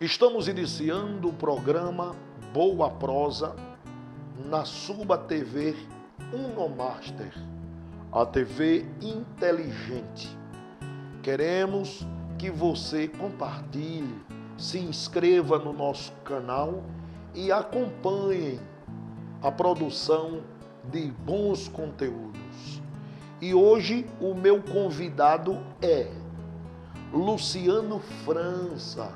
Estamos iniciando o programa Boa Prosa na Suba TV Unomaster, a TV inteligente. Queremos que você compartilhe, se inscreva no nosso canal e acompanhe a produção de bons conteúdos. E hoje o meu convidado é Luciano França.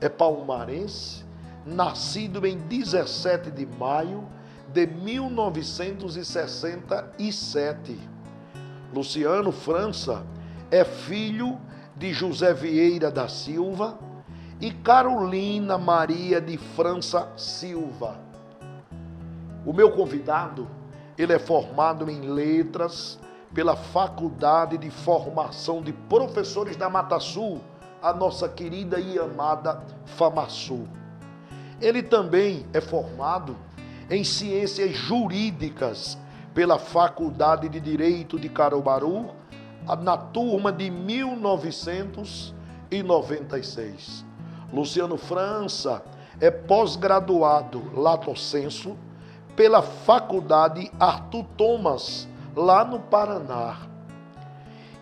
É palmarense, nascido em 17 de maio de 1967. Luciano França é filho de José Vieira da Silva e Carolina Maria de França Silva. O meu convidado, ele é formado em letras pela Faculdade de Formação de Professores da Mata Sul, a nossa querida e amada FAMASU. Ele também é formado em Ciências Jurídicas pela Faculdade de Direito de Caruaru, na turma de 1996. Luciano França é pós-graduado lato sensu pela Faculdade Arthur Thomas, lá no Paraná.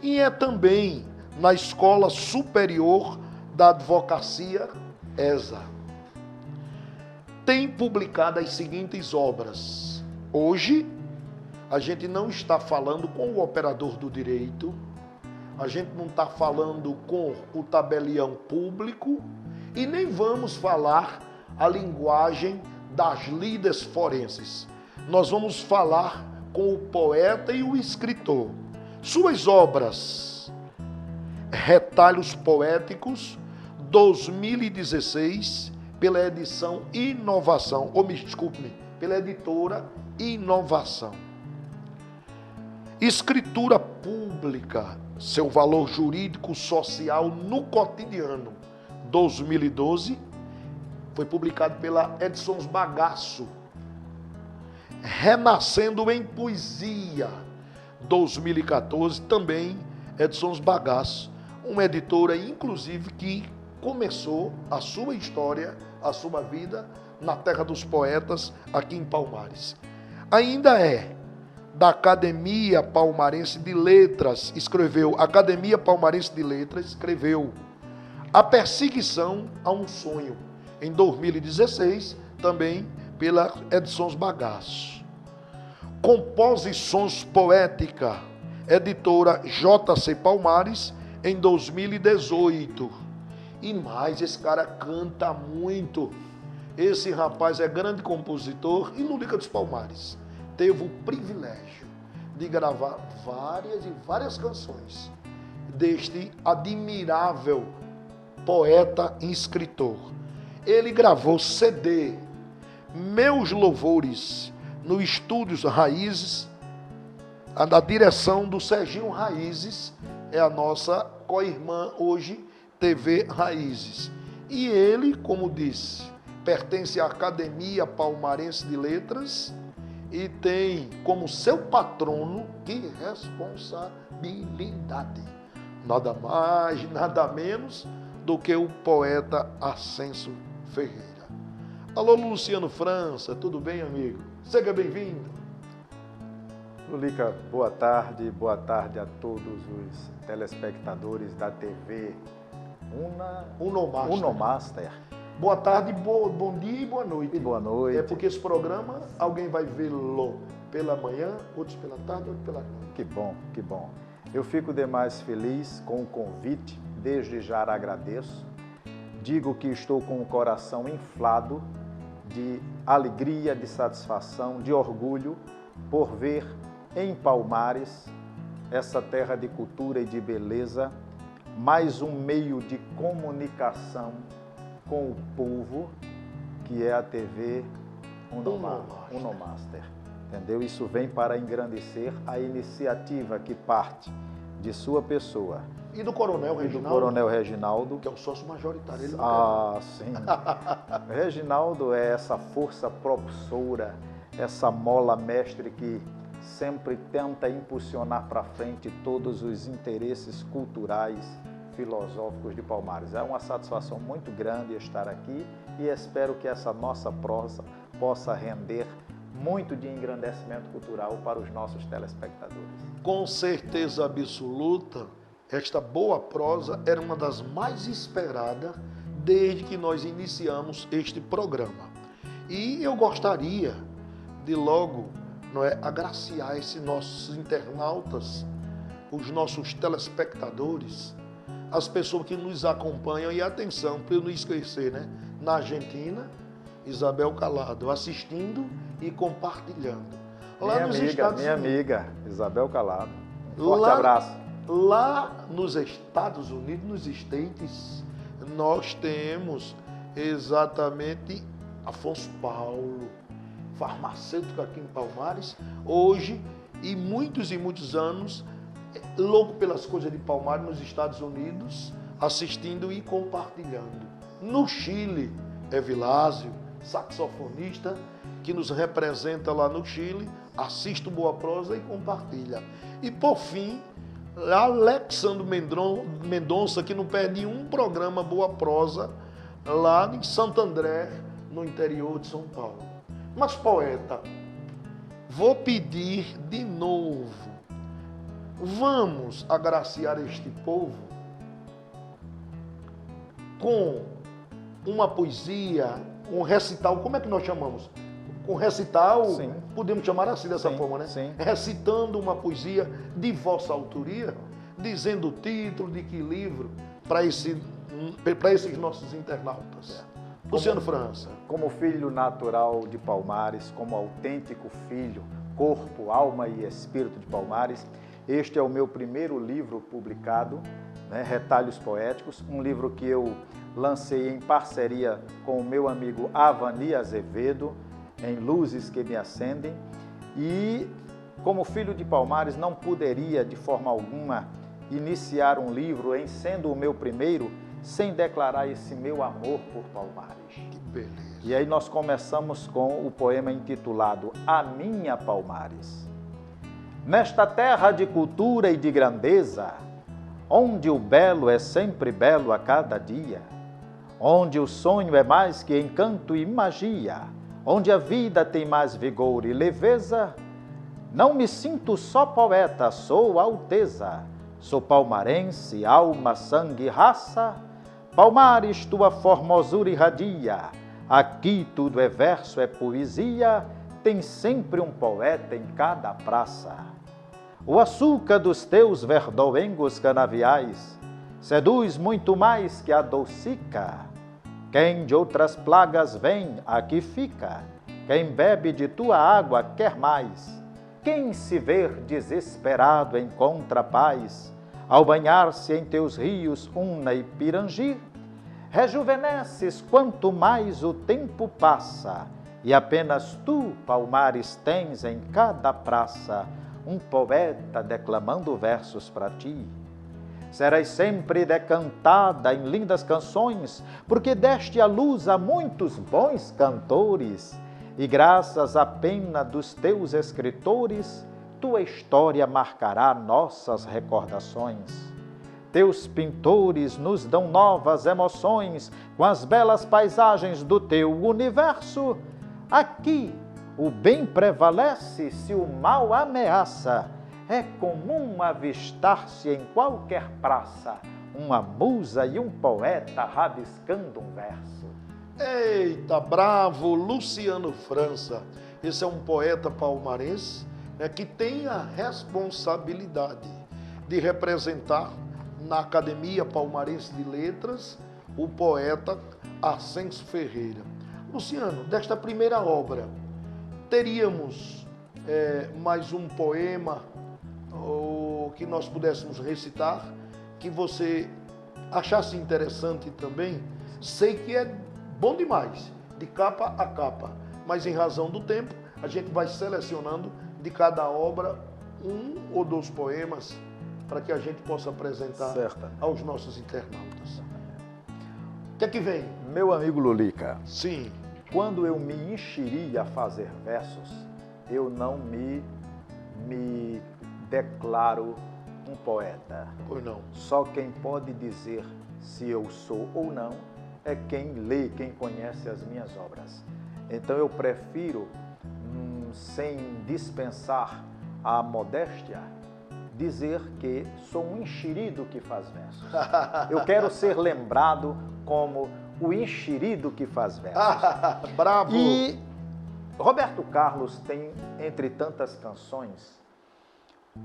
E é também na Escola Superior da Advocacia, ESA. Tem publicado as seguintes obras. Hoje, a gente não está falando com o operador do direito, a gente não está falando com o tabelião público e nem vamos falar a linguagem das lides forenses. Nós vamos falar com o poeta e o escritor. Suas obras: Retalhos Poéticos, 2016, pela edição Inovação, pela editora Inovação. Escritura Pública, seu valor jurídico social no cotidiano, 2012, foi publicado pela Edições Bagaço. Renascendo em Poesia, 2014, também Edições Bagaço. Uma editora, inclusive, que começou a sua história, a sua vida na terra dos poetas, aqui em Palmares. Ainda é da Academia Palmarense de Letras, Academia Palmarense de Letras escreveu A Perseguição a um Sonho, em 2016, também pela Edições Bagaço. Composições Poética, editora JC Palmares, em 2018. E mais, esse cara canta muito. Esse rapaz é grande compositor e não liga dos Palmares. Teve o privilégio de gravar várias canções deste admirável poeta e escritor. Ele gravou CD, Meus Louvores, no Estúdios Raízes, na direção do Serginho Raízes, é a nossa co-irmã hoje, TV Raízes. E ele, como disse, pertence à Academia Palmarense de Letras e tem como seu patrono, que responsabilidade, nada mais, nada menos do que o poeta Ascenso Ferreira. Alô, Luciano França, tudo bem, amigo? Seja bem-vindo. Lulica, boa tarde a todos os telespectadores da TV Unomaster. Boa tarde, bom dia e boa noite. E boa noite. É porque esse programa, alguém vai vê-lo pela manhã, outros pela tarde, outros pela noite. Que bom, que bom. Eu fico demais feliz com o convite, desde já agradeço. Digo que estou com o coração inflado de alegria, de satisfação, de orgulho por ver em Palmares, essa terra de cultura e de beleza, mais um meio de comunicação com o povo, que é a TV Unomaster. Entendeu? Isso vem para engrandecer a iniciativa que parte de sua pessoa. E do Coronel Reginaldo? Do Coronel Reginaldo. Que é o sócio majoritário. Ele sim. Reginaldo é essa força propulsora, essa mola mestre que sempre tenta impulsionar para frente todos os interesses culturais filosóficos de Palmares. É uma satisfação muito grande estar aqui e espero que essa nossa prosa possa render muito de engrandecimento cultural para os nossos telespectadores. Com certeza absoluta, esta boa prosa era uma das mais esperadas desde que nós iniciamos este programa. E eu gostaria de logo, agraciar esses nossos internautas, os nossos telespectadores, as pessoas que nos acompanham. E atenção, para eu não esquecer, na Argentina, Isabel Calado, assistindo e compartilhando. Lá minha amiga, Isabel Calado. Um forte abraço. Lá nos Estados Unidos, nos States, nós temos exatamente Afonso Paulo, farmacêutico aqui em Palmares, hoje, e muitos anos, louco pelas coisas de Palmares, nos Estados Unidos, assistindo e compartilhando. No Chile, é Vilásio, saxofonista, que nos representa lá no Chile, assiste o Boa Prosa e compartilha. E por fim, Alexandre Mendonça, que não perde um programa Boa Prosa, lá em Santo André, no interior de São Paulo. Mas, poeta, vou pedir de novo, vamos agraciar este povo com uma poesia, um recital. Como é que nós chamamos? Com recital, sim, podemos chamar assim dessa sim, forma, né? Sim. Recitando uma poesia de vossa autoria, dizendo o título de que livro para esses nossos internautas. Luciano França. Como filho natural de Palmares, como autêntico filho, corpo, alma e espírito de Palmares, este é o meu primeiro livro publicado, Retalhos Poéticos, um livro que eu lancei em parceria com o meu amigo Avani Azevedo, em Luzes que Me Acendem, e como filho de Palmares não poderia de forma alguma iniciar um livro em sendo o meu primeiro sem declarar esse meu amor por Palmares. Que beleza. E aí nós começamos com o poema intitulado A Minha Palmares. Nesta terra de cultura e de grandeza, onde o belo é sempre belo a cada dia, onde o sonho é mais que encanto e magia, onde a vida tem mais vigor e leveza, não me sinto só poeta, sou alteza, sou palmarense, alma, sangue e raça. Palmares, tua formosura irradia, aqui tudo é verso, é poesia, tem sempre um poeta em cada praça. O açúcar dos teus verdoengos canaviais seduz muito mais que adocica. Quem de outras plagas vem, aqui fica. Quem bebe de tua água quer mais. Quem se ver desesperado encontra paz. Ao banhar-se em teus rios, Una e Pirangi, rejuvenesces quanto mais o tempo passa. E apenas tu, Palmares, tens em cada praça um poeta declamando versos para ti. Serás sempre decantada em lindas canções, porque deste a luz a muitos bons cantores, e graças à pena dos teus escritores, tua história marcará nossas recordações. Teus pintores nos dão novas emoções, com as belas paisagens do teu universo. Aqui o bem prevalece se o mal ameaça. É comum avistar-se em qualquer praça uma musa e um poeta rabiscando um verso. Eita, bravo, Luciano França. Esse é um poeta palmarense, que tem a responsabilidade de representar na Academia Palmarense de Letras o poeta Ascenso Ferreira. Luciano, desta primeira obra, teríamos mais um poema ou que nós pudéssemos recitar, que você achasse interessante também? Sei que é bom demais, de capa a capa, mas em razão do tempo, a gente vai selecionando de cada obra um ou dois poemas para que a gente possa apresentar aos nossos internautas. O que é que vem? Meu amigo Lulica. Sim. Quando eu me encheri a fazer versos, eu não me declaro um poeta. Pois não. Só quem pode dizer se eu sou ou não é quem lê, quem conhece as minhas obras. Então eu prefiro, sem dispensar a modéstia, dizer que sou um enxerido que faz versos. Eu quero ser lembrado como o enxerido que faz versos. Bravo! E Roberto Carlos tem, entre tantas canções,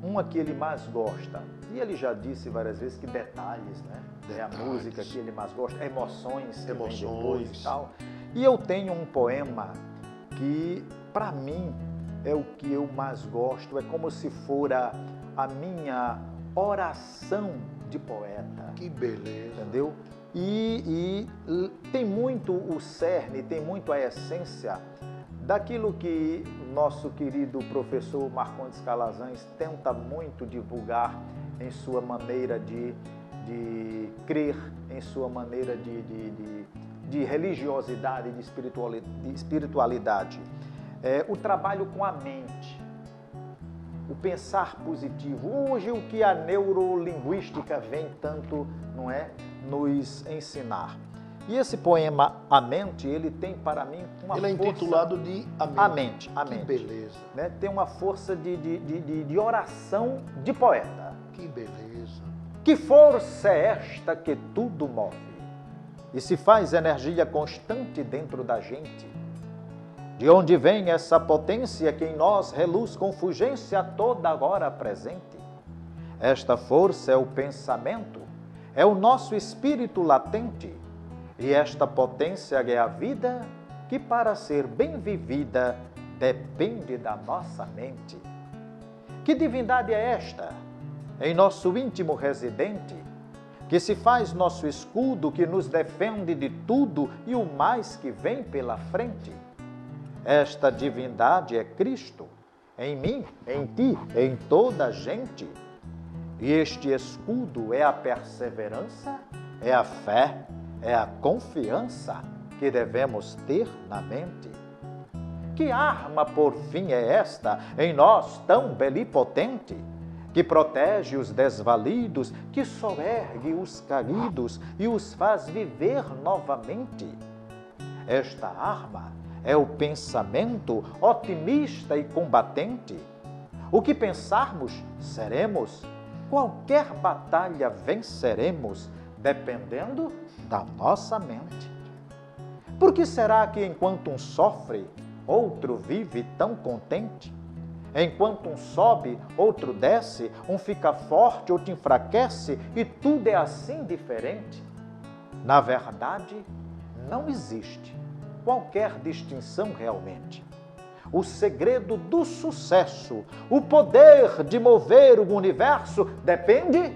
uma que ele mais gosta. E ele já disse várias vezes que Detalhes, né? É a música que ele mais gosta. Emoções, que vem depois e tal. E eu tenho um poema que, para mim, é o que eu mais gosto. É como se fora a minha oração de poeta. Que beleza! Entendeu? E tem muito o cerne, tem muito a essência daquilo que nosso querido professor Marcondes Calazans tenta muito divulgar em sua maneira de crer, em sua maneira de religiosidade, de espiritualidade. O trabalho com a mente, o pensar positivo. Hoje o que a neurolinguística vem tanto, não é, nos ensinar. E esse poema A Mente, ele tem para mim uma força... Ele é intitulado de A Mente. A Mente. Que beleza. Né? Tem uma força de oração de poeta. Que beleza. Que força é esta que tudo move e se faz energia constante dentro da gente? De onde vem essa potência que em nós reluz com fulgência toda agora presente? Esta força é o pensamento, é o nosso espírito latente, e esta potência é a vida que, para ser bem vivida, depende da nossa mente. Que divindade é esta, em nosso íntimo residente, que se faz nosso escudo, que nos defende de tudo e o mais que vem pela frente? Esta divindade é Cristo, em mim, em ti, em toda a gente. E este escudo é a perseverança, é a fé, é a confiança que devemos ter na mente. Que arma, por fim, é esta em nós tão belipotente, que protege os desvalidos, que soergue os caídos e os faz viver novamente? Esta arma é o pensamento otimista e combatente. O que pensarmos, seremos. Qualquer batalha venceremos, dependendo da nossa mente. Por que será que enquanto um sofre, outro vive tão contente? Enquanto um sobe, outro desce, um fica forte, outro enfraquece, e tudo é assim diferente? Na verdade, não existe qualquer distinção realmente. O segredo do sucesso, o poder de mover o universo, depende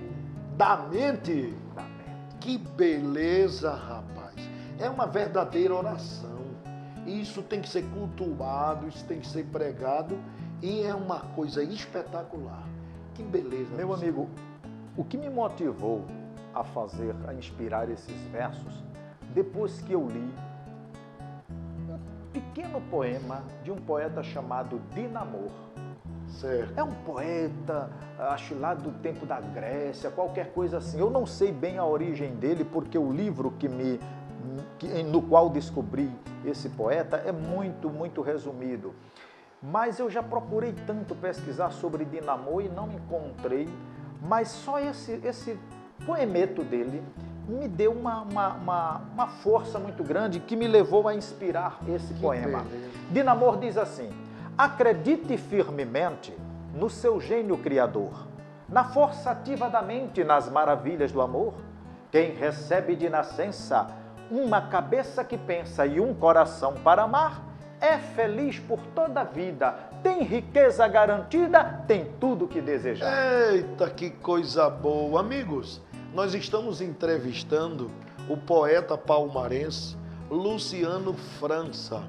Da mente. da mente. Que beleza, rapaz. É uma verdadeira oração. Isso tem que ser cultuado, isso tem que ser pregado e é uma coisa espetacular. Que beleza. Meu amigo, o que me motivou a inspirar esses versos, depois que eu li um pequeno poema de um poeta chamado Dinamor. Certo. É um poeta, acho lá do tempo da Grécia, qualquer coisa assim. Eu não sei bem a origem dele, porque o livro no qual descobri esse poeta é muito, muito resumido. Mas eu já procurei tanto pesquisar sobre Dinamor e não encontrei. Mas só esse poemeto dele me deu uma força muito grande que me levou a inspirar esse poema. beleza. Dinamor diz assim: acredite firmemente no seu gênio criador, na força ativa da mente, nas maravilhas do amor. Quem recebe de nascença uma cabeça que pensa e um coração para amar, é feliz por toda a vida, tem riqueza garantida, tem tudo o que desejar. Eita, que coisa boa. Amigos, nós estamos entrevistando o poeta palmarense Luciano França.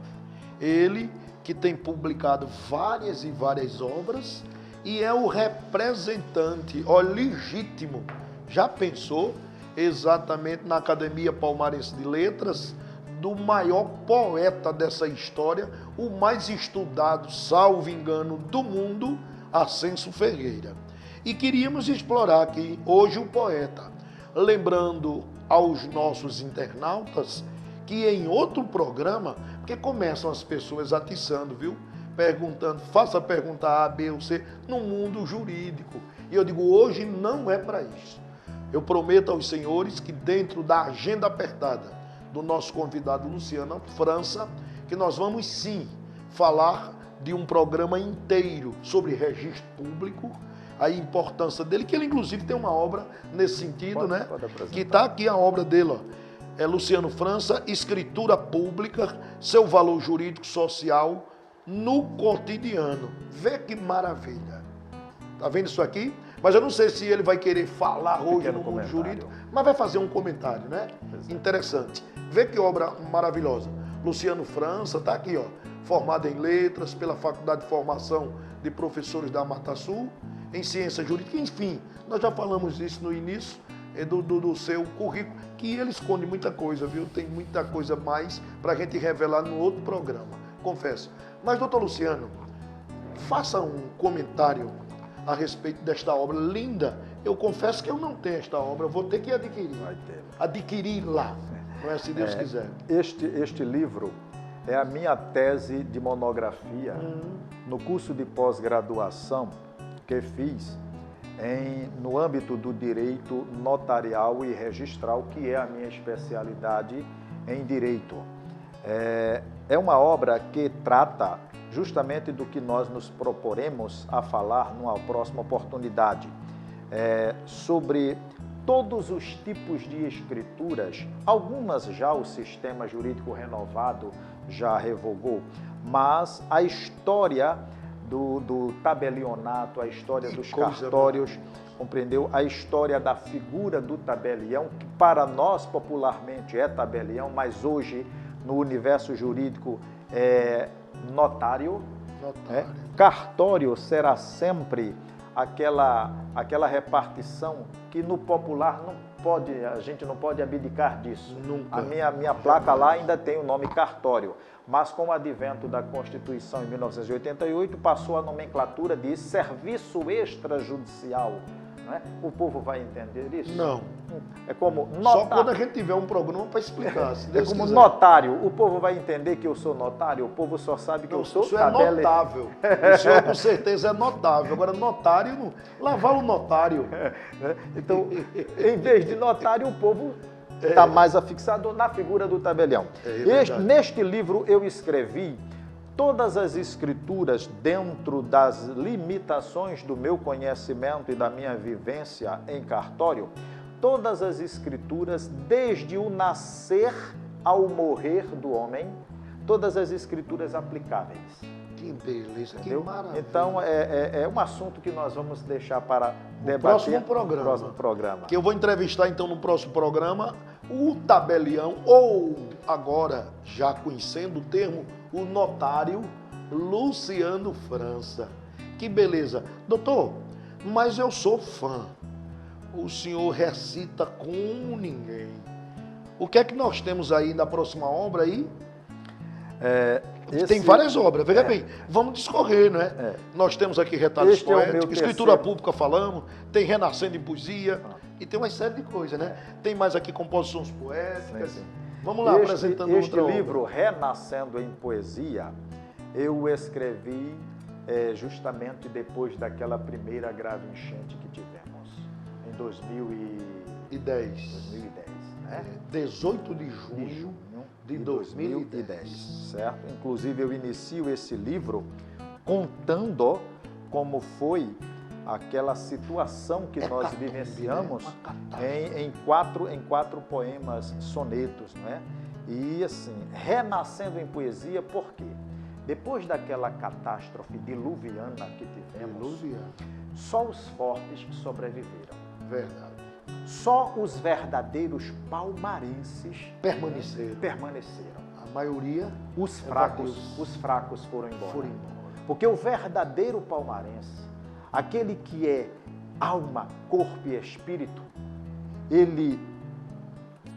Ele que tem publicado várias e várias obras e é o representante, legítimo. Já pensou exatamente na Academia Palmarense de Letras do maior poeta dessa história, o mais estudado, salvo engano, do mundo, Ascenso Ferreira. E queríamos explorar aqui hoje o poeta, lembrando aos nossos internautas que em outro programa, porque começam as pessoas atiçando, viu? Perguntando, faça a pergunta A, B ou C, no mundo jurídico. E eu digo, hoje não é para isso. Eu prometo aos senhores que dentro da agenda apertada do nosso convidado Luciano França, que nós vamos sim falar de um programa inteiro sobre registro público, a importância dele, que ele inclusive tem uma obra nesse sentido, né? Que está aqui a obra dele, ó. É Luciano França, Escritura Pública, seu valor jurídico social no cotidiano. Vê que maravilha. Tá vendo isso aqui? Mas eu não sei se ele vai querer falar hoje no mundo jurídico, mas vai fazer um comentário, né? Interessante. Vê que obra maravilhosa. Luciano França está aqui, ó, formado em letras pela Faculdade de Formação de Professores da Mata Sul, em Ciência Jurídica, enfim, nós já falamos disso no início do seu currículo, que ele esconde muita coisa, viu? Tem muita coisa mais para a gente revelar no outro programa, confesso. Mas, doutor Luciano, faça um comentário a respeito desta obra linda. Eu confesso que eu não tenho esta obra, vou ter que adquirir. Vai ter. Adquirir lá, não é, se Deus quiser. Este livro é a minha tese de monografia no curso de pós-graduação que fiz no âmbito do direito notarial e registral, que é a minha especialidade em direito. É uma obra que trata justamente do que nós nos proporemos a falar numa próxima oportunidade, sobre todos os tipos de escrituras. Algumas já o sistema jurídico renovado já revogou, mas a história do tabelionato, a história dos cartórios, compreendeu? A história da figura do tabelião, que para nós popularmente é tabelião, mas hoje no universo jurídico é notário. Cartório será sempre aquela repartição que no popular a gente não pode abdicar disso. Nunca. A minha placa lá ainda tem o nome cartório, mas com o advento da Constituição em 1988 passou a nomenclatura de serviço extrajudicial. Não é? O povo vai entender isso? Não. É como notário. Só quando a gente tiver um programa para explicar. Se Deus como quiser. Notário. O povo vai entender que eu sou notário? O povo só sabe que eu sou tabelião. É notável. O senhor com certeza é notável. Agora, notário, não. Lá vai o notário. Então, em vez de notário, o povo está mais afixado na figura do tabelião. Neste livro eu escrevi todas as escrituras dentro das limitações do meu conhecimento e da minha vivência em cartório, todas as escrituras desde o nascer ao morrer do homem, todas as escrituras aplicáveis. Que beleza, entendeu? Que maravilha. Então, é um assunto que nós vamos deixar para debater no próximo programa. Que eu vou entrevistar, então, no próximo programa, o tabelião, ou agora, já conhecendo o termo, o notário Luciano França. Que beleza. Doutor, mas eu sou fã. O senhor recita como ninguém. O que é que nós temos aí na próxima obra aí? Tem várias obras, veja bem, vamos discorrer, não é? Nós temos aqui retalhos poéticos, escritura pública falamos, tem Renascendo em Poesia, e tem uma série de coisas, né? Tem mais aqui composições poéticas. Vamos lá, apresentando outra obra. Este livro, Renascendo em Poesia, eu escrevi justamente depois daquela primeira grave enchente que tivemos, em 2010, né? 18 de junho de 2010, certo? Inclusive eu inicio esse livro contando como foi aquela situação que nós vivenciamos em quatro poemas sonetos, não é? E assim, renascendo em poesia, por quê? Depois daquela catástrofe diluviana que tivemos, só os fortes sobreviveram. Verdade. Só os verdadeiros palmarenses permaneceram. A maioria, os fracos foram embora. Porque o verdadeiro palmarense, aquele que é alma, corpo e espírito, ele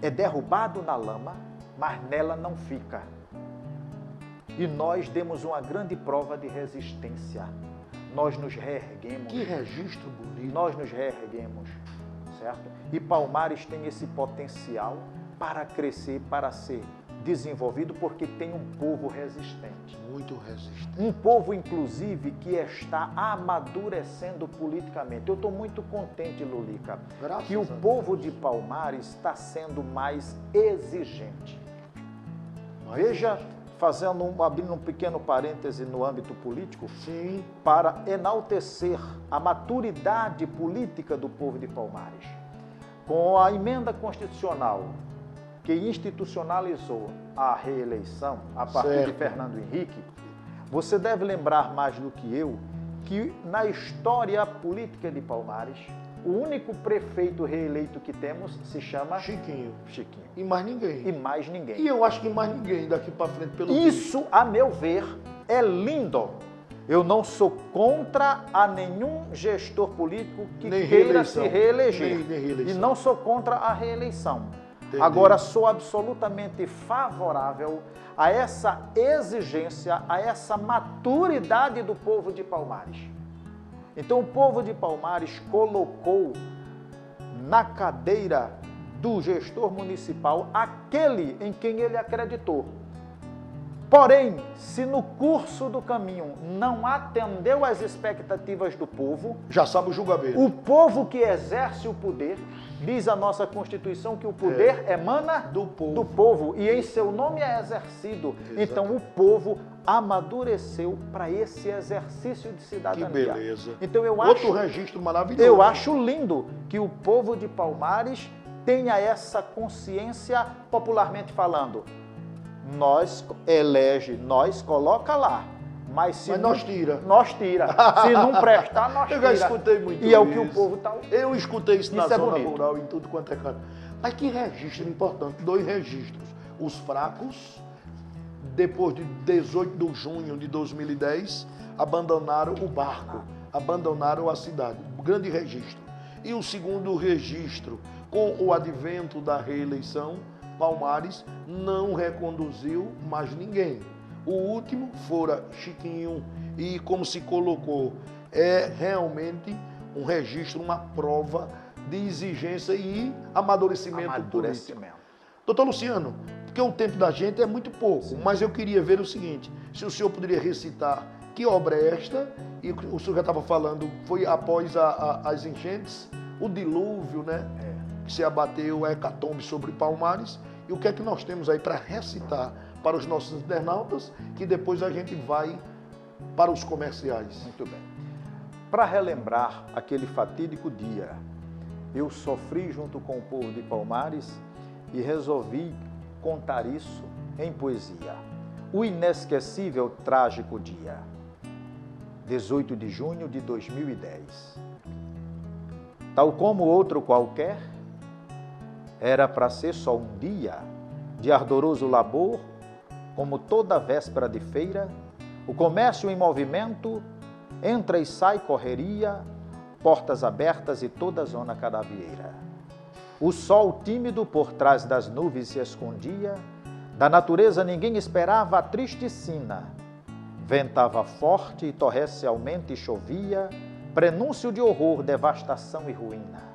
é derrubado na lama, mas nela não fica. E nós demos uma grande prova de resistência. nós nos reerguemos. Que registro bonito. Nós nos reerguemos, certo? E Palmares tem esse potencial para crescer, para ser desenvolvido, porque tem um povo resistente. Muito resistente. Um povo, inclusive, que está amadurecendo politicamente. Eu estou muito contente, Lulica, que o povo de Palmares está sendo mais exigente. Veja, abrindo um pequeno parêntese no âmbito político, sim, para enaltecer a maturidade política do povo de Palmares. Com a emenda constitucional que institucionalizou a reeleição a partir de Fernando Henrique, você deve lembrar mais do que eu que na história política de Palmares, o único prefeito reeleito que temos se chama Chiquinho. Chiquinho. E mais ninguém. E mais ninguém. E eu acho que mais ninguém daqui para frente pelo Isso, a meu ver, é lindo. Eu não sou contra a nenhum gestor político que queira se reeleger. Nem reeleição. E não sou contra a reeleição. Entendi. Agora, sou absolutamente favorável a essa exigência, a essa maturidade do povo de Palmares. Então, o povo de Palmares colocou na cadeira do gestor municipal aquele em quem ele acreditou. Porém, se no curso do caminho não atendeu às expectativas do povo, já sabe o julgamento. O povo que exerce o poder, diz a nossa Constituição que o poder emana do povo e em seu nome é exercido. Exatamente. Então o povo amadureceu para esse exercício de cidadania. Que beleza. Então outro registro maravilhoso. Eu acho lindo que o povo de Palmares tenha essa consciência, popularmente falando. Nós elege, nós coloca lá. Mas se nós tira. Nós tira. Se não prestar, nós tira. Eu já escutei muito isso. E é o que o povo está... Eu escutei isso na zona bonito. rural, em tudo quanto é canto. Mas que registro importante. 2 registros. Os fracos, depois de 18 de junho de 2010, abandonaram o barco, abandonaram a cidade. Grande registro. E o segundo registro, com o advento da reeleição, Palmares não reconduziu mais ninguém. O último fora Chiquinho e, como se colocou, é realmente um registro, uma prova de exigência e amadurecimento político. Doutor Luciano, porque o tempo da gente é muito pouco, sim, mas eu queria ver o seguinte, se o senhor poderia recitar que obra é esta, e o senhor já estava falando, foi após as enchentes, o dilúvio, né? Que se abateu a hecatombe sobre Palmares, e o que é que nós temos aí para recitar para os nossos internautas, que depois a gente vai para os comerciais. Muito bem. Para relembrar aquele fatídico dia, eu sofri junto com o povo de Palmares e resolvi contar isso em poesia. O inesquecível trágico dia, 18 de junho de 2010. Tal como outro qualquer, era para ser só um dia de ardoroso labor, como toda véspera de feira, o comércio em movimento, entra e sai correria, portas abertas e toda a zona cadavieira. O sol tímido por trás das nuvens se escondia, da natureza ninguém esperava a triste sina. Ventava forte e torrencialmente chovia, prenúncio de horror, devastação e ruína.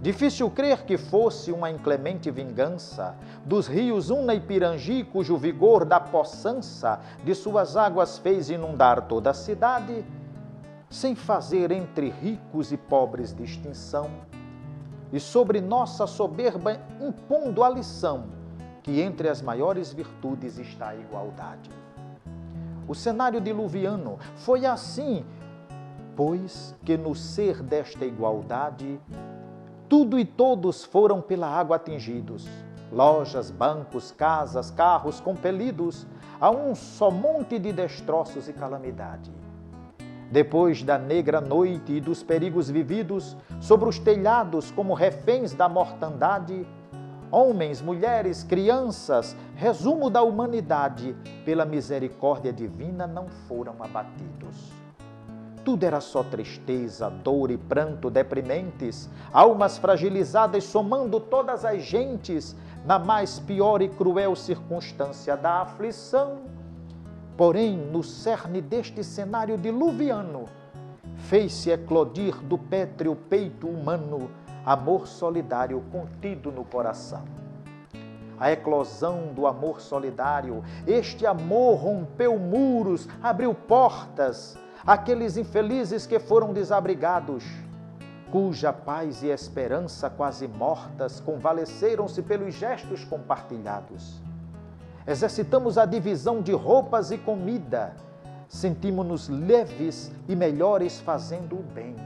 Difícil crer que fosse uma inclemente vingança dos rios Una e Pirangi, cujo vigor da poçança de suas águas fez inundar toda a cidade, sem fazer entre ricos e pobres distinção, e sobre nossa soberba impondo a lição que entre as maiores virtudes está a igualdade. O cenário diluviano foi assim, pois que no ser desta igualdade tudo e todos foram pela água atingidos, lojas, bancos, casas, carros compelidos a um só monte de destroços e calamidade. Depois da negra noite e dos perigos vividos, sobre os telhados como reféns da mortandade, homens, mulheres, crianças, resumo da humanidade, pela misericórdia divina não foram abatidos. Tudo era só tristeza, dor e pranto deprimentes, almas fragilizadas somando todas as gentes na mais pior e cruel circunstância da aflição. Porém, no cerne deste cenário diluviano, fez-se eclodir do pétreo peito humano amor solidário contido no coração. A eclosão do amor solidário, este amor rompeu muros, abriu portas àqueles infelizes que foram desabrigados, cuja paz e esperança quase mortas convalesceram-se pelos gestos compartilhados. Exercitamos a divisão de roupas e comida, sentimos-nos leves e melhores fazendo o bem.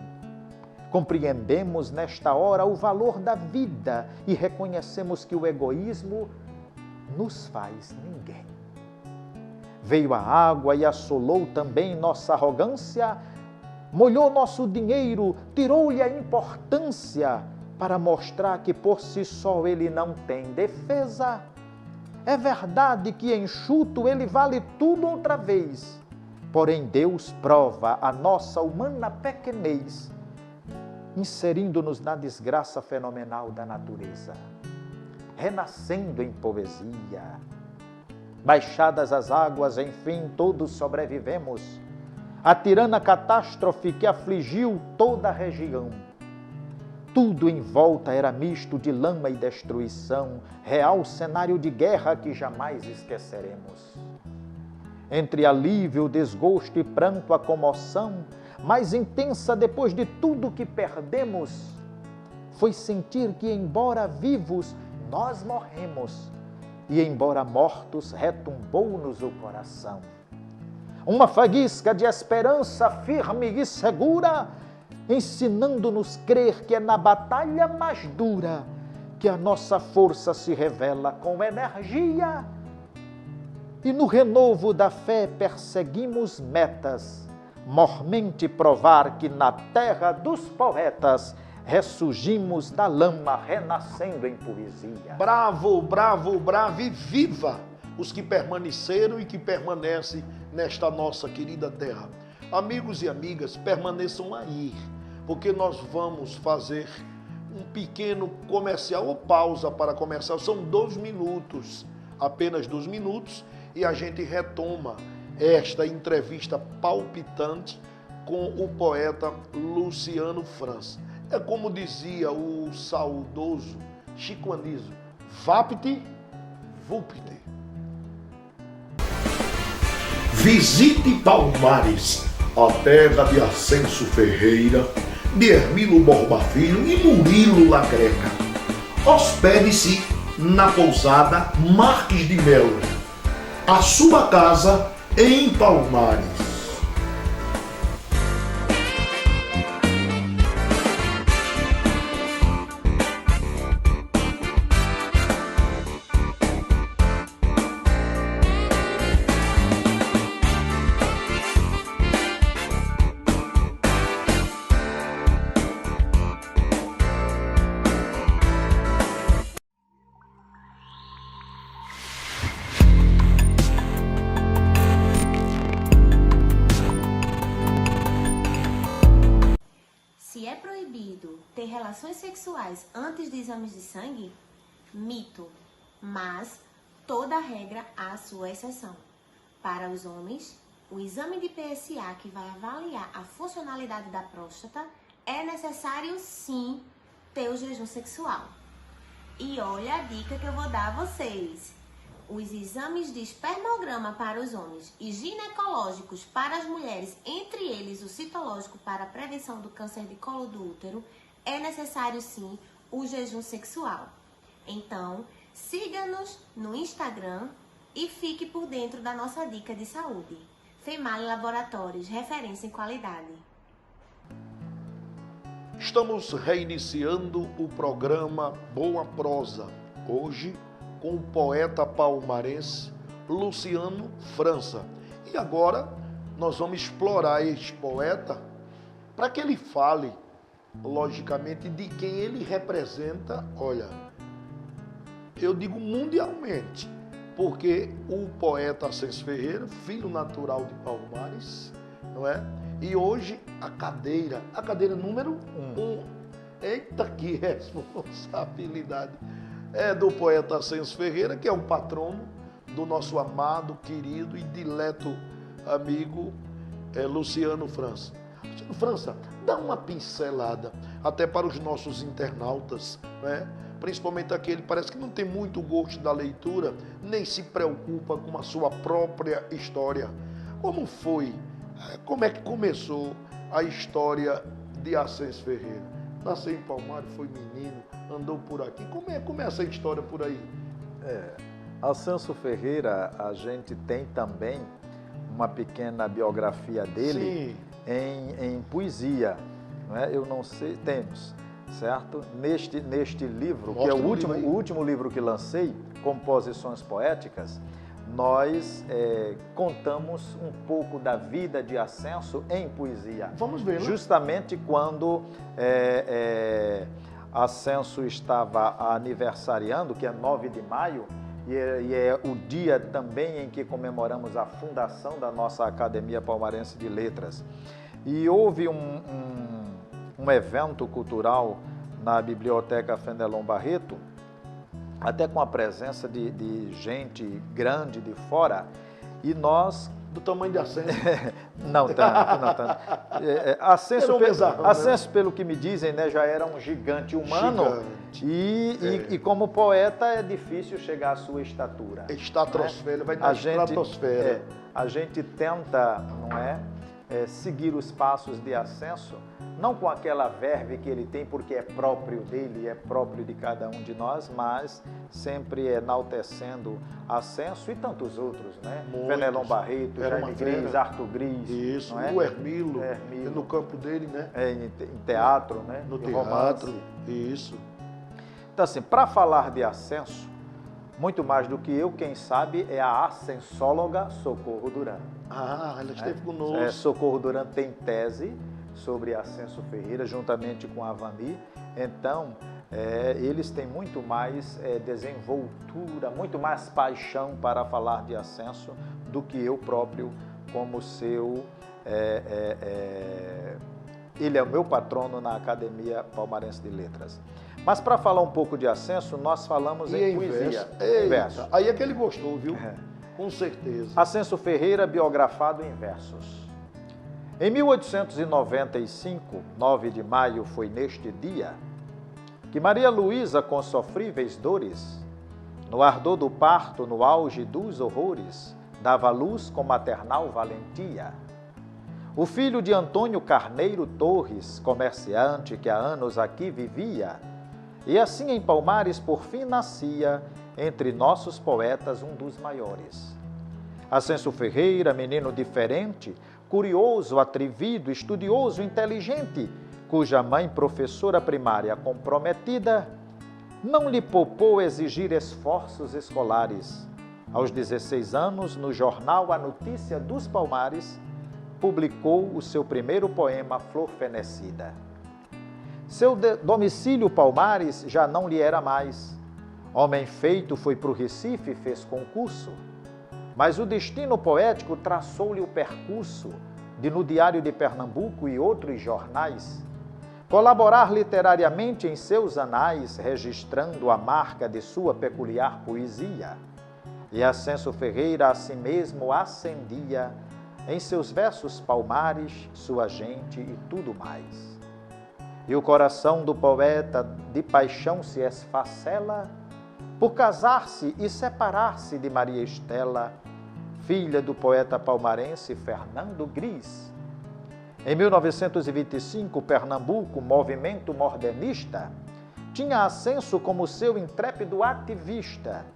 Compreendemos nesta hora o valor da vida e reconhecemos que o egoísmo nos faz ninguém. Veio a água e assolou também nossa arrogância, molhou nosso dinheiro, tirou-lhe a importância para mostrar que por si só ele não tem defesa. É verdade que enxuto ele vale tudo outra vez, porém Deus prova a nossa humana pequenez, inserindo-nos na desgraça fenomenal da natureza, renascendo em poesia. Baixadas as águas, enfim, todos sobrevivemos à tirana catástrofe que afligiu toda a região. Tudo em volta era misto de lama e destruição, real cenário de guerra que jamais esqueceremos. Entre alívio, desgosto e pranto, a comoção mais intensa depois de tudo que perdemos foi sentir que, embora vivos, nós morremos, e embora mortos, retumbou-nos o coração. Uma faísca de esperança firme e segura, ensinando-nos crer que é na batalha mais dura que a nossa força se revela com energia. E no renovo da fé perseguimos metas, mormente provar que na terra dos poetas ressurgimos da lama, renascendo em poesia. Bravo, bravo, bravo e viva os que permaneceram e que permanecem nesta nossa querida terra. Amigos e amigas, permaneçam aí, porque nós vamos fazer um pequeno comercial ou pausa para comercial. São 2 minutos, apenas 2 minutos, e a gente retoma esta entrevista palpitante com o poeta Luciano França. É como dizia o saudoso Chico Anísio, vapte, vupte. Visite Palmares, a terra de Ascenso Ferreira, de Hermilo Borba Filho e Murilo Lagreca. Hospede-se na pousada Marques de Melo, a sua casa em Palmares. Se é proibido ter relações sexuais antes de exames de sangue, mito, mas toda regra há sua exceção. Para os homens, o exame de PSA, que vai avaliar a funcionalidade da próstata, é necessário sim ter o jejum sexual. E olha a dica que eu vou dar a vocês. Os exames de espermograma para os homens e ginecológicos para as mulheres, entre eles o citológico para a prevenção do câncer de colo do útero, é necessário sim o jejum sexual. Então, siga-nos no Instagram e fique por dentro da nossa dica de saúde. Female Laboratórios, referência em qualidade. Estamos reiniciando o programa Boa Prosa, hoje com o poeta palmarense Luciano França. E agora nós vamos explorar este poeta para que ele fale, logicamente, de quem ele representa, olha, eu digo mundialmente, porque o poeta Ascenso Ferreira, filho natural de Palmares, não é? E hoje a cadeira número 1. Eita, que responsabilidade! É do poeta Ascenso Ferreira, que é um patrono do nosso amado, querido e dileto amigo Luciano França. França, dá uma pincelada até para os nossos internautas, né? Principalmente aquele que parece que não tem muito gosto da leitura, nem se preocupa com a sua própria história. Como foi? Como é que começou a história de Ascenso Ferreira? Nasceu em Palmares, foi menino, andou por aqui. Como é essa história por aí? Ascenso Ferreira, a gente tem também uma pequena biografia dele em poesia, não é? Eu não sei, temos, certo? Neste livro, que é o último livro que lancei, Composições Poéticas, nós contamos um pouco da vida de Ascenso em poesia. Vamos ver, né? Justamente quando Ascenso estava aniversariando, que é 9 de maio, e é o dia também em que comemoramos a fundação da nossa Academia Palmarense de Letras. E houve um evento cultural na Biblioteca Fenelon Barreto, até com a presença de gente grande de fora, e nós... Do tamanho de Ascenso. Não tanto. Ascenso, pelo que me dizem, né, já era um gigante humano. E como poeta é difícil chegar à sua estatura. Estratosfera, né? Vai na estratosfera. A gente tenta, não é, seguir os passos de Ascenso, não com aquela verve que ele tem, porque é próprio dele, é próprio de cada um de nós, mas sempre enaltecendo Ascenso e tantos outros, né? Fenelon Barreto, Jaime Gris, Arthur Gris. Isso, não é? O Hermilo, no campo dele, né? Em teatro, né? No teatro, romance. Isso. Então, assim, para falar de Ascenso, muito mais do que eu, quem sabe, é a ascensóloga Socorro Duran. Ela esteve conosco. Socorro Duran tem tese sobre Ascenso Ferreira, juntamente com a Vani. Então, eles têm muito mais desenvoltura, muito mais paixão para falar de Ascenso do que eu próprio, como seu... ele é o meu patrono na Academia Palmarense de Letras. Mas para falar um pouco de Ascenso, nós falamos em poesia. Em verso. Aí é que ele gostou, viu? Com certeza. Ascenso Ferreira, biografado em versos. Em 1895, 9 de maio, foi neste dia que Maria Luísa, com sofríveis dores, no ardor do parto, no auge dos horrores, dava luz com maternal valentia. O filho de Antônio Carneiro Torres, comerciante que há anos aqui vivia, e assim em Palmares por fim nascia, entre nossos poetas um dos maiores. Ascenso Ferreira, menino diferente, curioso, atrevido, estudioso, inteligente, cuja mãe, professora primária comprometida, não lhe poupou exigir esforços escolares. Aos 16 anos, no jornal A Notícia dos Palmares, publicou o seu primeiro poema, Flor Fenecida. Seu domicílio Palmares já não lhe era mais. Homem feito foi para o Recife e fez concurso. Mas o destino poético traçou-lhe o percurso de, no Diário de Pernambuco e outros jornais, colaborar literariamente em seus anais, registrando a marca de sua peculiar poesia. E Ascenso Ferreira a si mesmo acendia em seus versos Palmares, sua gente e tudo mais. E o coração do poeta de paixão se esfacela por casar-se e separar-se de Maria Estela, filha do poeta palmarense Fernando Gris. Em 1925, Pernambuco, movimento modernista, tinha Ascenso como seu intrépido ativista,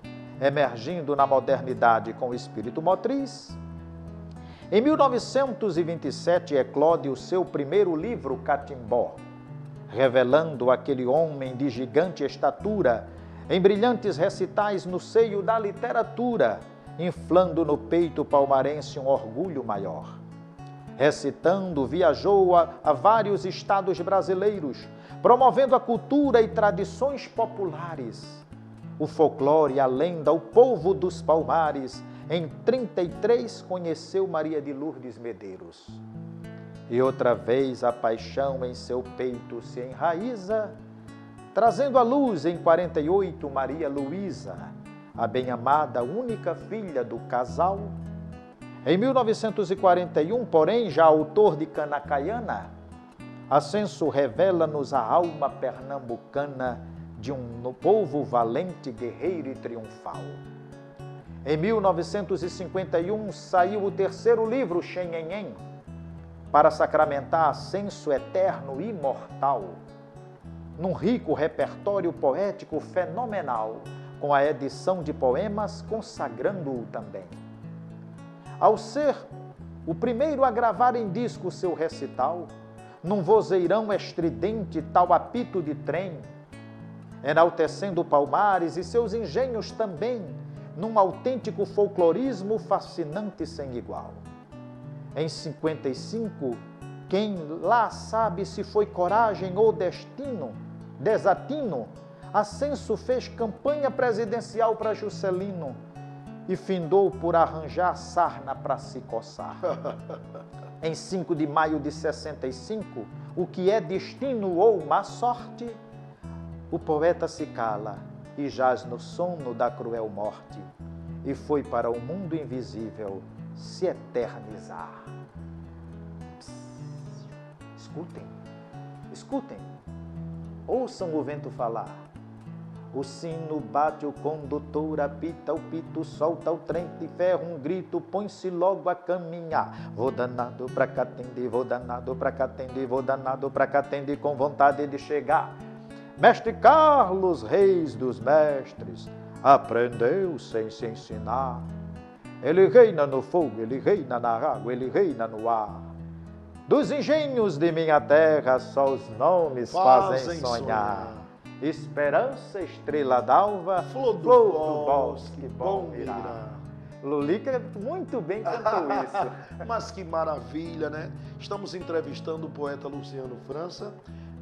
emergindo na modernidade com espírito motriz. Em 1927, eclode o seu primeiro livro, Catimbó, revelando aquele homem de gigante estatura, em brilhantes recitais no seio da literatura, inflando no peito palmarense um orgulho maior. Recitando, viajou a vários estados brasileiros, promovendo a cultura e tradições populares. O folclore, a lenda, o povo dos Palmares. Em 33 conheceu Maria de Lourdes Medeiros. E outra vez a paixão em seu peito se enraiza, trazendo à luz em 48 Maria Luísa, a bem-amada única filha do casal. Em 1941, porém, já autor de Canacaiana, Ascenso revela-nos a alma pernambucana de um povo valente, guerreiro e triunfal. Em 1951, saiu o terceiro livro, Xenhenhen, para sacramentar Ascenso eterno e imortal, num rico repertório poético fenomenal, com a edição de poemas consagrando-o também. Ao ser o primeiro a gravar em disco seu recital, num vozeirão estridente tal apito de trem, enaltecendo Palmares e seus engenhos também, num autêntico folclorismo fascinante sem igual. Em 55, quem lá sabe se foi coragem ou destino, desatino, Ascenso fez campanha presidencial para Juscelino e findou por arranjar sarna para se coçar. Em 5 de maio de 65, o que é destino ou má sorte, o poeta se cala e jaz no sono da cruel morte e foi para o mundo invisível se eternizar. Escutem, escutem, ouçam o vento falar. O sino bate, o condutor apita, o pito solta o trem de ferro, um grito, põe-se logo a caminhar. Vou danado pra cá atender, vou danado pra cá atender, vou danado pra cá atender, com vontade de chegar. Mestre Carlos, reis dos mestres, aprendeu sem se ensinar. Ele reina no fogo, ele reina na água, ele reina no ar. Dos engenhos de minha terra, só os nomes fazem sonhar. Esperança, estrela d'alva, flor do bosque, bom mirar. Lulica muito bem cantou isso. Mas que maravilha, né? Estamos entrevistando o poeta Luciano França,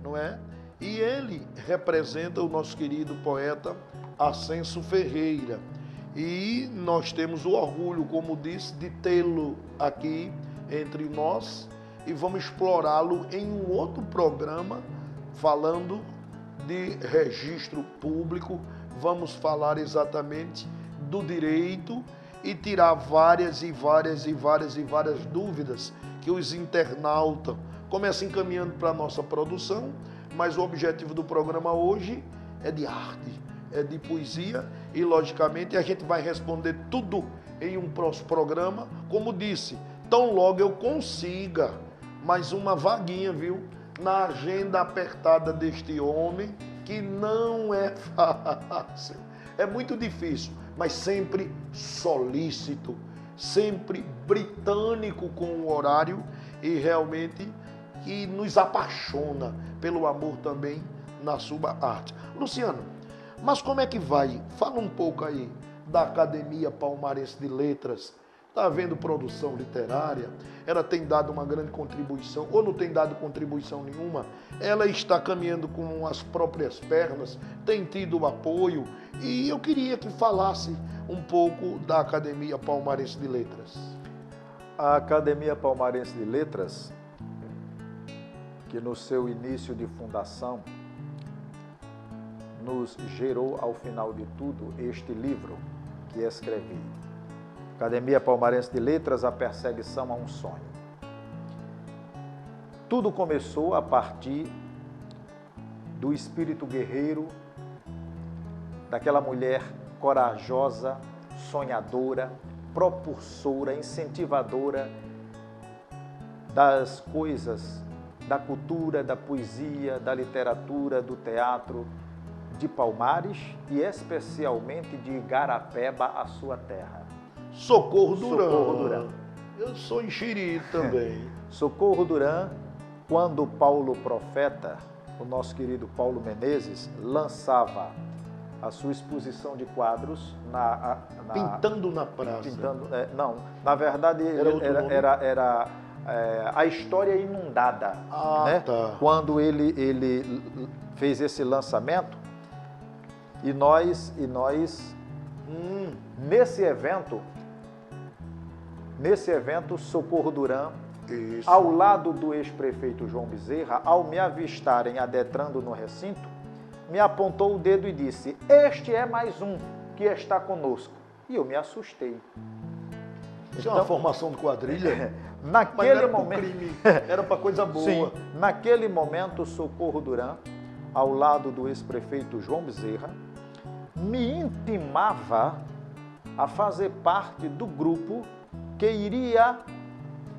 não é? E ele representa o nosso querido poeta Ascenso Ferreira. E nós temos o orgulho, como disse, de tê-lo aqui entre nós e vamos explorá-lo em um outro programa falando de registro público. Vamos falar exatamente do direito e tirar várias dúvidas que os internautas começam encaminhando para a nossa produção, mas o objetivo do programa hoje é de arte, é de poesia e, logicamente, a gente vai responder tudo em um próximo programa. Como disse, tão logo eu consiga mais uma vaguinha, viu? Na agenda apertada deste homem, que não é fácil, é muito difícil, mas sempre solícito, sempre britânico com o horário e realmente que nos apaixona pelo amor também na sua arte. Luciano, mas como é que vai? Fala um pouco aí da Academia Palmarense de Letras. Está havendo produção literária, ela tem dado uma grande contribuição, ou não tem dado contribuição nenhuma, ela está caminhando com as próprias pernas, tem tido apoio, e eu queria que falasse um pouco da Academia Palmarense de Letras. A Academia Palmarense de Letras, que no seu início de fundação, nos gerou, ao final de tudo, este livro que escrevi. Academia Palmarense de Letras, a perseguição a um sonho. Tudo começou a partir do espírito guerreiro, daquela mulher corajosa, sonhadora, propulsora, incentivadora das coisas, da cultura, da poesia, da literatura, do teatro, de Palmares e especialmente de Igarapeba, a sua terra. Socorro Duran. Socorro Duran. Eu sou enxerido também. Socorro Duran, quando Paulo Profeta, o nosso querido Paulo Menezes, lançava a sua exposição de quadros Pintando na Praça. Não, na verdade era a história inundada. Né? Tá. Quando ele fez esse lançamento, e nós nesse evento, Socorro Duran, Isso. ao lado do ex-prefeito João Bezerra, ao me avistarem adentrando no recinto, me apontou o dedo e disse: "Este é mais um que está conosco." E eu me assustei. Isso é uma formação de quadrilha? Mas Naquele não era momento, crime, era para coisa boa. sim, naquele momento, o Socorro Duran, ao lado do ex-prefeito João Bezerra, me intimava a fazer parte do grupo que iria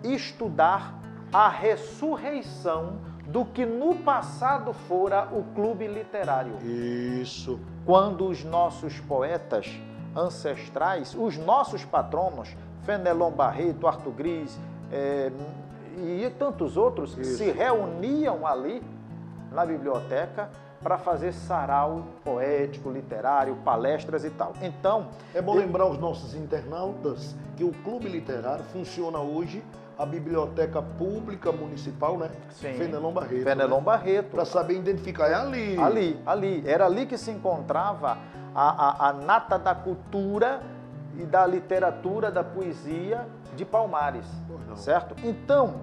estudar a ressurreição do que no passado fora o clube literário. Isso. Quando os nossos poetas ancestrais, os nossos patronos, Fenelon Barreto, Arthur Gris e tantos outros, Isso. se reuniam ali na biblioteca para fazer sarau poético, literário, palestras e tal. Então, É bom lembrar aos nossos internautas que o Clube Literário funciona hoje, a Biblioteca Pública Municipal, né? Sim. Fenelon Barreto. Fenelon né? Barreto. Para saber identificar, é ali. Ali. Era ali que se encontrava a nata da cultura e da literatura, da poesia de Palmares, Pois não. certo? Então,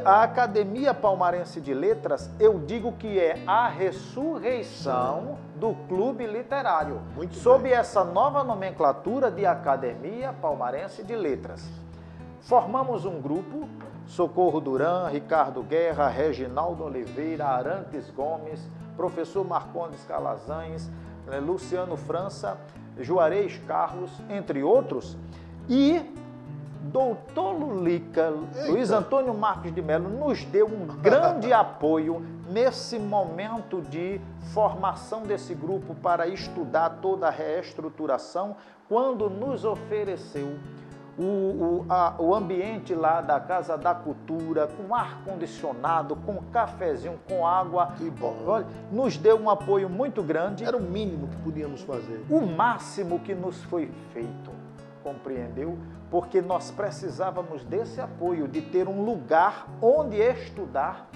a Academia Palmarense de Letras, eu digo que é a ressurreição do clube literário, Muito sob bem. essa nova nomenclatura de Academia Palmarense de Letras. Formamos um grupo, Socorro Duran, Ricardo Guerra, Reginaldo Oliveira, Arantes Gomes, professor Marcondes Calazans, Luciano França, Juarez Carlos, entre outros, e doutor Lulica, Luiz Antônio Marcos de Mello, nos deu um grande apoio nesse momento de formação desse grupo para estudar toda a reestruturação, quando nos ofereceu o ambiente lá da Casa da Cultura, com ar-condicionado, com cafezinho, com água. Que bom. Olha, nos deu um apoio muito grande. Era o mínimo que podíamos fazer. O máximo que nos foi feito, compreendeu? Porque nós precisávamos desse apoio, de ter um lugar onde estudar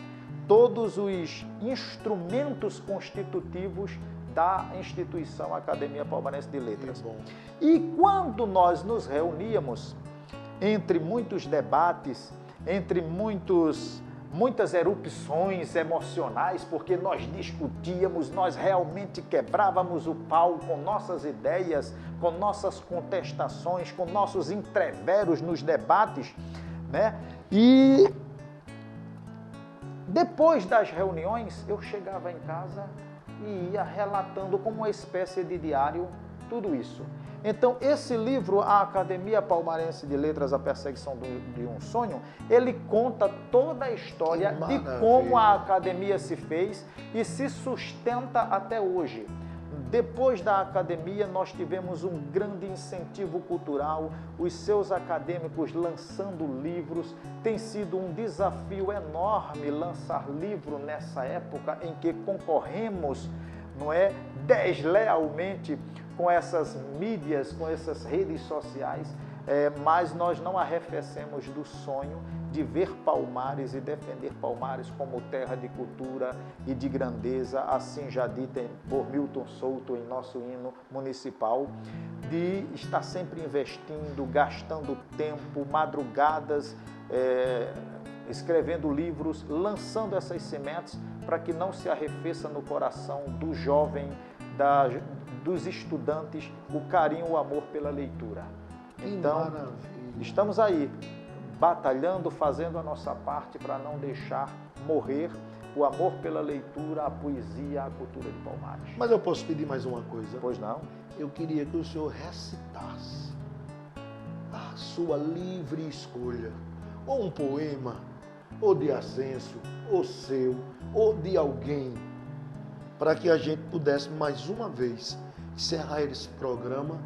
todos os instrumentos constitutivos da instituição Academia Palmarense de Letras. Que bom. E quando nós nos reuníamos, entre muitos debates, entre muitas erupções emocionais, porque nós discutíamos, nós realmente quebrávamos o pau com nossas ideias, com nossas contestações, com nossos entreveros nos debates, né? E depois das reuniões, eu chegava em casa e ia relatando como uma espécie de diário tudo isso. Então, esse livro, A Academia Palmarense de Letras, A Perseguição de um Sonho, ele conta toda a história Que de maravilha. como a academia se fez e se sustenta até hoje. Depois da academia, nós tivemos um grande incentivo cultural, os seus acadêmicos lançando livros. Tem sido um desafio enorme lançar livro nessa época em que concorremos, não é, deslealmente com essas mídias, com essas redes sociais, mas nós não arrefecemos do sonho de ver Palmares e defender Palmares como terra de cultura e de grandeza, assim já dita por Milton Souto em nosso hino municipal, de estar sempre investindo, gastando tempo, madrugadas, escrevendo livros, lançando essas sementes para que não se arrefeça no coração do jovem, dos estudantes, o carinho, o amor pela leitura. Então, maravilha. estamos aí, batalhando, fazendo a nossa parte para não deixar morrer o amor pela leitura, a poesia, a cultura de Palmares. Mas eu posso pedir mais uma coisa? Pois não? Eu queria que o senhor recitasse a sua livre escolha, ou um poema, ou de Ascenso, ou seu, ou de alguém, para que a gente pudesse mais uma vez encerrar esse programa,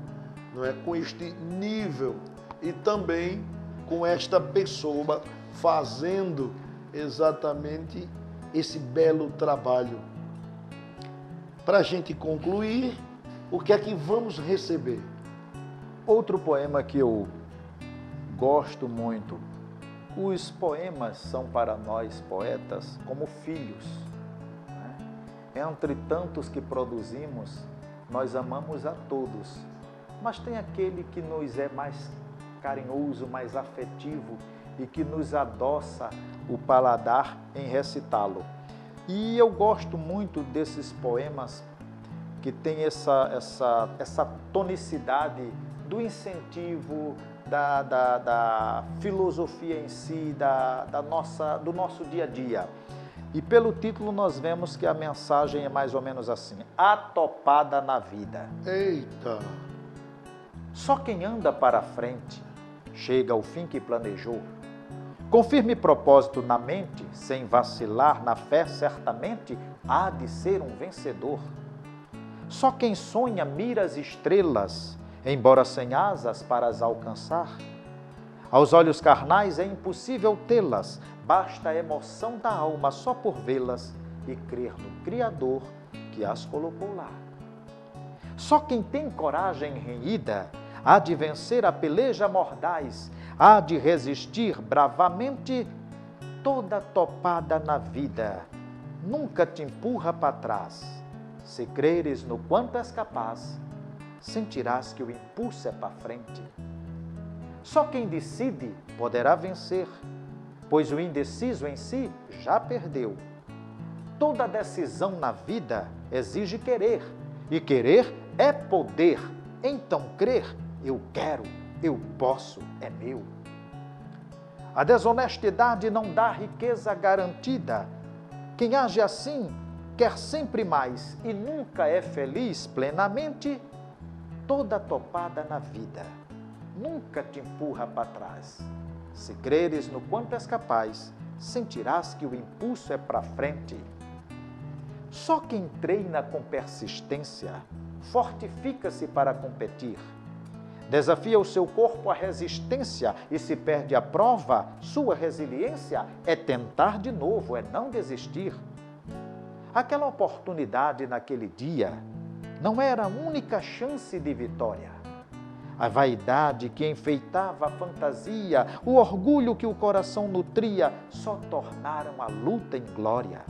não é, com este nível e também com esta pessoa fazendo exatamente esse belo trabalho. Para a gente concluir, o que é que vamos receber? Outro poema que eu gosto muito. Os poemas são para nós, poetas, como filhos, né? Entre tantos que produzimos, nós amamos a todos, mas tem aquele que nos é mais carinhoso, mais afetivo e que nos adoça o paladar em recitá-lo. E eu gosto muito desses poemas que tem essa tonicidade do incentivo, da filosofia em si, do nosso dia a dia. E pelo título nós vemos que a mensagem é mais ou menos assim: a topada na vida. Eita! Só quem anda para a frente chega ao fim que planejou. Com firme propósito na mente, sem vacilar na fé, certamente há de ser um vencedor. Só quem sonha mira as estrelas, embora sem asas para as alcançar. Aos olhos carnais é impossível tê-las, basta a emoção da alma só por vê-las e crer no Criador que as colocou lá. Só quem tem coragem renhida há de vencer a peleja mordaz, há de resistir bravamente. Toda topada na vida nunca te empurra para trás. Se creres no quanto és capaz, sentirás que o impulso é para frente. Só quem decide poderá vencer, pois o indeciso em si já perdeu. Toda decisão na vida exige querer, e querer é poder. Então crer, eu quero, eu posso, é meu. A desonestidade não dá riqueza garantida. Quem age assim quer sempre mais e nunca é feliz plenamente. Toda topada na vida nunca te empurra para trás. Se creres no quanto és capaz, sentirás que o impulso é para frente. Só quem treina com persistência fortifica-se para competir. Desafia o seu corpo à resistência e se perde a prova, sua resiliência é tentar de novo, é não desistir. Aquela oportunidade naquele dia não era a única chance de vitória. A vaidade que enfeitava a fantasia, o orgulho que o coração nutria, só tornaram a luta em glória.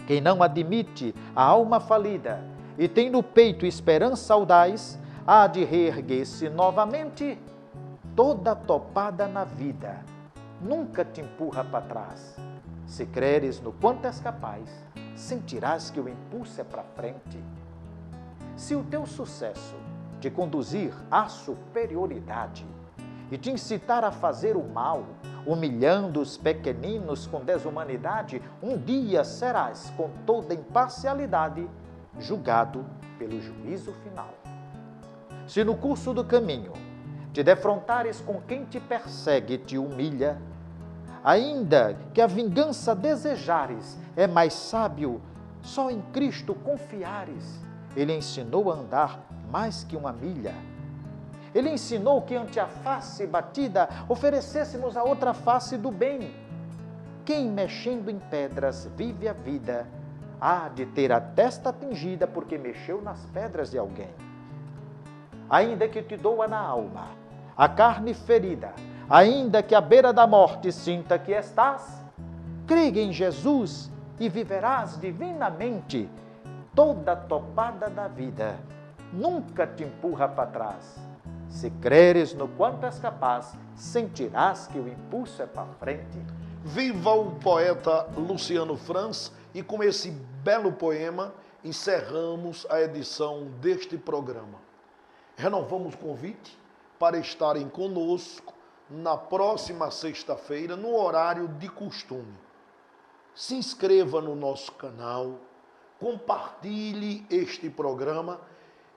Quem não admite a alma falida e tem no peito esperança audaz, há de reerguer-se novamente. Toda topada na vida nunca te empurra para trás. Se creres no quanto és capaz, sentirás que o impulso é para frente. Se o teu sucesso te conduzir à superioridade e te incitar a fazer o mal, humilhando os pequeninos com desumanidade, um dia serás, com toda imparcialidade, julgado pelo juízo final. Se no curso do caminho te defrontares com quem te persegue e te humilha, ainda que a vingança desejares, é mais sábio só em Cristo confiares. Ele ensinou a andar mais que uma milha. Ele ensinou que ante a face batida oferecêssemos a outra face do bem. Quem mexendo em pedras vive a vida, há de ter a testa tingida porque mexeu nas pedras de alguém. Ainda que te doa na alma a carne ferida, ainda que à beira da morte sinta que estás, creia em Jesus e viverás divinamente. Toda topada da vida nunca te empurra para trás. Se creres no quanto és capaz, sentirás que o impulso é para frente. Viva o poeta Luciano Franz, e com esse belo poema encerramos a edição deste programa. Renovamos o convite para estarem conosco na próxima sexta-feira, no horário de costume. Se inscreva no nosso canal, compartilhe este programa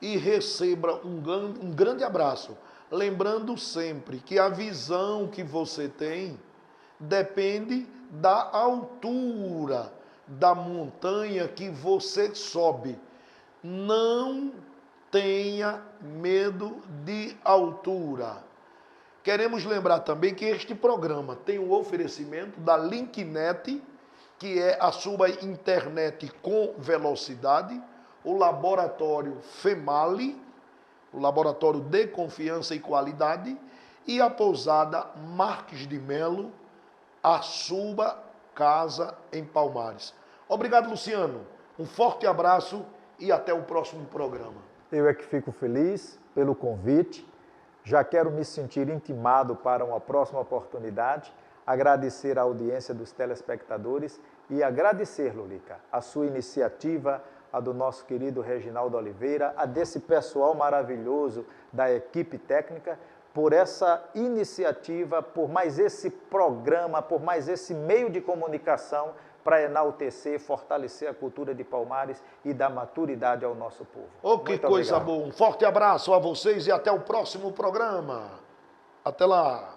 e receba um grande abraço. Lembrando sempre que a visão que você tem depende da altura da montanha que você sobe. Não tenha medo de altura. Queremos lembrar também que este programa tem o oferecimento da Linknet, que é a sua internet com velocidade, o laboratório FEMALI, o laboratório de confiança e qualidade, e a pousada Marques de Melo, a sua casa em Palmares. Obrigado, Luciano. Um forte abraço e até o próximo programa. Eu é que fico feliz pelo convite. Já quero me sentir intimado para uma próxima oportunidade. Agradecer a audiência dos telespectadores e agradecer, Lolica, a sua iniciativa, a do nosso querido Reginaldo Oliveira, a desse pessoal maravilhoso da equipe técnica, por essa iniciativa, por mais esse programa, por mais esse meio de comunicação para enaltecer, fortalecer a cultura de Palmares e dar maturidade ao nosso povo. Oh, que coisa boa. Um forte abraço a vocês e até o próximo programa. Até lá.